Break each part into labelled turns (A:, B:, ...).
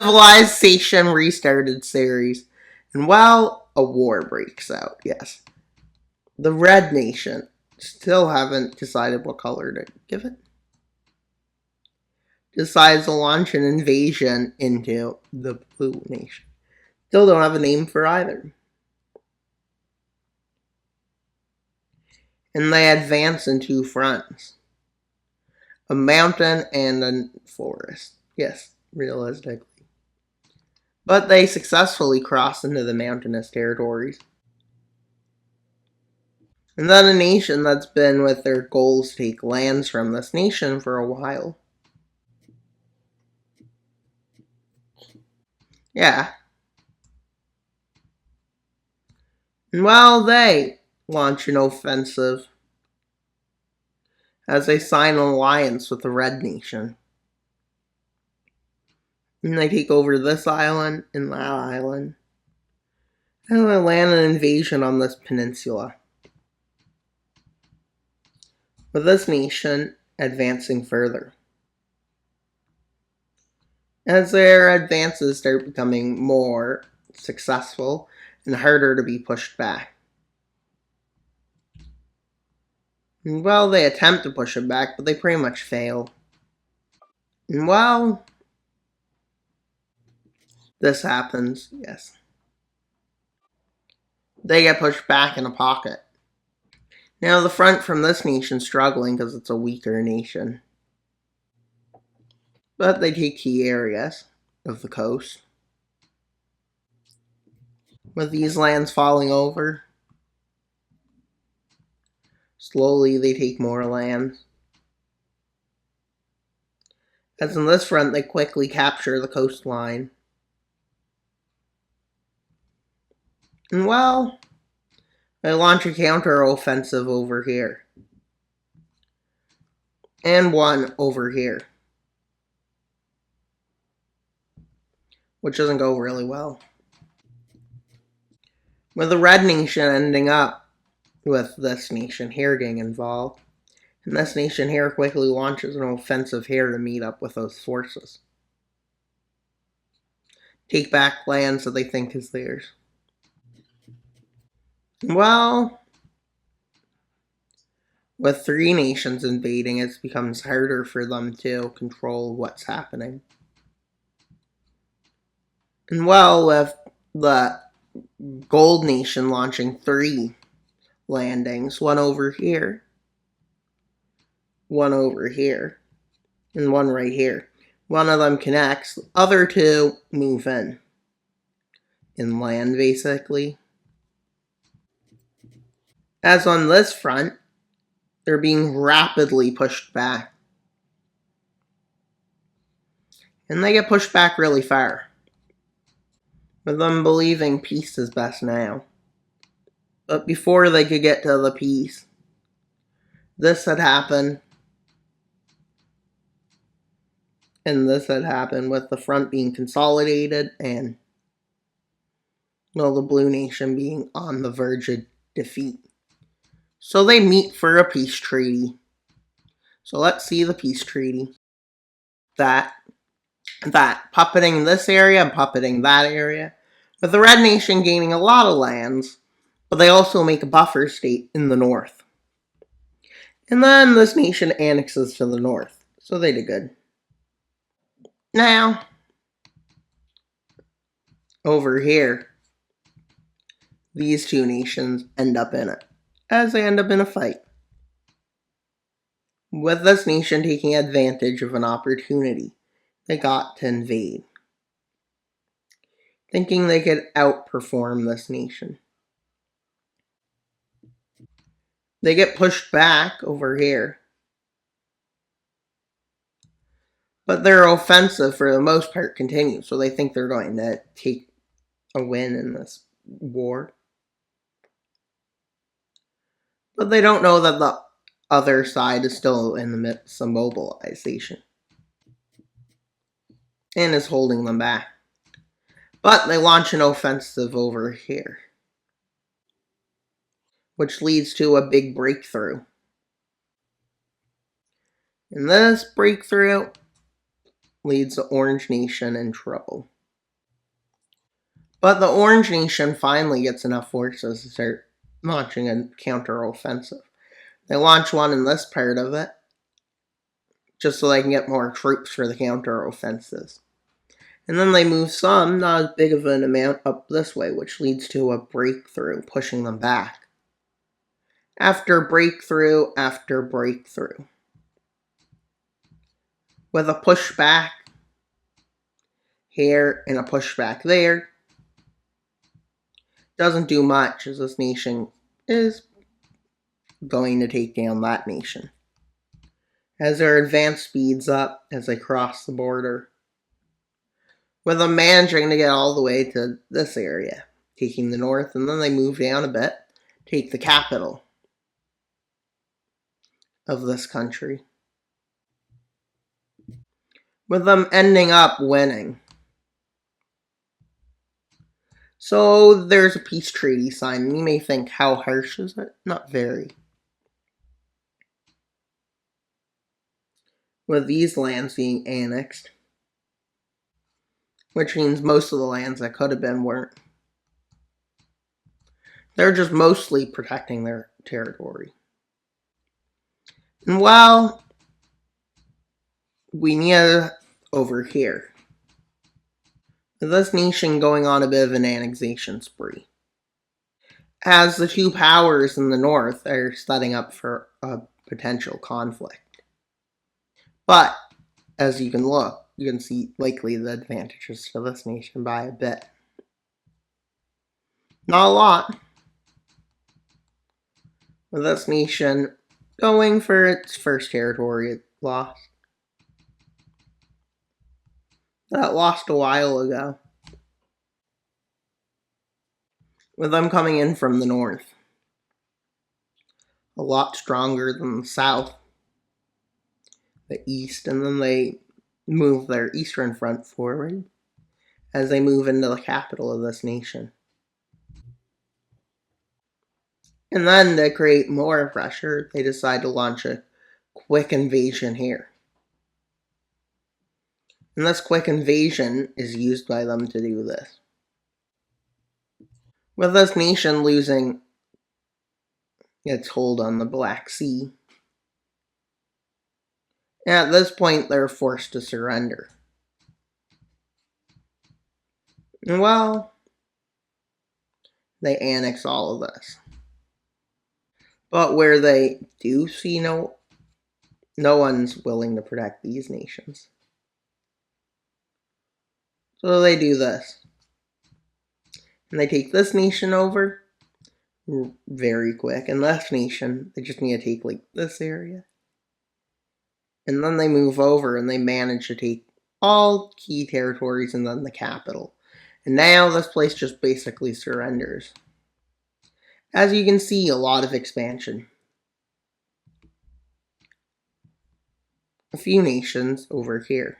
A: Civilization restarted series. And well, a war breaks out, yes. The Red Nation still haven't decided what color to give it. Decides to launch an invasion into the Blue Nation. Still don't have a name for either. And they advance in two fronts. A mountain and a forest. Yes, realistically. But they successfully cross into the mountainous territories. And then a nation that's been with their goals to take lands from this nation for a while. Yeah. And while they launch an offensive as they sign an alliance with the Red Nation. And they take over this island and that island. And they land an invasion on this peninsula. With this nation advancing further. As their advances start becoming more successful and harder to be pushed back. And well, they attempt to push it back, but they pretty much fail. And well, this happens, yes. They get pushed back in a pocket. Now the front from this nation's struggling because it's a weaker nation. But they take key areas of the coast. With these lands falling over, slowly they take more land. As in this front, they quickly capture the coastline. And well, they launch a counter-offensive over here. And one over here. Which doesn't go really well. With the Red Nation ending up with this nation here getting involved. And this nation here quickly launches an offensive here to meet up with those forces. Take back lands that they think is theirs. Well, with three nations invading, it becomes harder for them to control what's happening. And well, with the Gold Nation launching 3 landings, one over here, one over here, and one right here. One of them connects, the other 2 move in land, basically. As on this front, they're being rapidly pushed back. And they get pushed back really far. With them believing peace is best now. But before they could get to the peace, this had happened. And this had happened with the front being consolidated and, well, the Blue Nation being on the verge of defeat. So they meet for a peace treaty. So let's see the peace treaty. That puppeting this area and puppeting that area. With the Red Nation gaining a lot of lands, but they also make a buffer state in the north. And then this nation annexes to the north. So they did good. Now, over here, these two nations end up in it. As they end up in a fight. With this nation taking advantage of an opportunity they got to invade. Thinking they could outperform this nation. They get pushed back over here. But their offensive, for the most part, continues. So they think they're going to take a win in this war. But they don't know that the other side is still in the midst of mobilization. And is holding them back. But they launch an offensive over here. Which leads to a big breakthrough. And this breakthrough leads the Orange Nation in trouble. But the Orange Nation finally gets enough forces to start launching a counteroffensive. They launch one in this part of it, just so they can get more troops for the counteroffensives. And then they move some, not as big of an amount, up this way, which leads to a breakthrough, pushing them back. After breakthrough after breakthrough. With a pushback here and a pushback there. Doesn't do much, as this nation is going to take down that nation. As their advance speeds up as they cross the border. With them managing to get all the way to this area, taking the north, and then they move down a bit, take the capital of this country. With them ending up winning. So there's a peace treaty signed. You may think, how harsh is it? Not very. With these lands being annexed. Which means most of the lands that could have been weren't. They're just mostly protecting their territory. And while we need over here, this nation going on a bit of an annexation spree. As the two powers in the north are setting up for a potential conflict. But, as you can look, you can see likely the advantages to this nation by a bit. Not a lot. With this nation going for its first territory it lost. That lost a while ago. With them coming in from the north. A lot stronger than the south. The east, and then they move their eastern front forward as they move into the capital of this nation. And then to create more pressure, they decide to launch a quick invasion here. And this quick invasion is used by them to do this. With this nation losing its hold on the Black Sea, and at this point they're forced to surrender. And well, they annex all of this. But where they do see no one's willing to protect these nations. So they do this. And they take this nation over very quick. And this nation, they just need to take like this area. And then they move over and they manage to take all key territories and then the capital. And now this place just basically surrenders. As you can see, a lot of expansion. A few nations over here.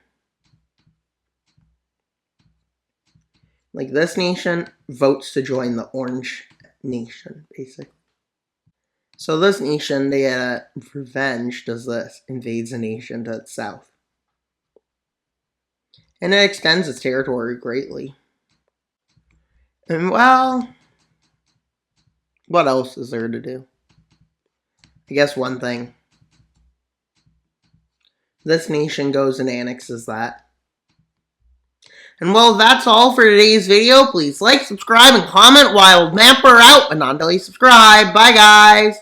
A: Like this nation votes to join the Orange Nation, basically. So this nation, they get revenge, does this, invades a nation to its south. And it extends its territory greatly. And well, what else is there to do? I guess one thing. This nation goes and annexes that. And well, that's all for today's video. Please like, subscribe, and comment. Wild Mapper out, but not until you subscribe. Bye, guys.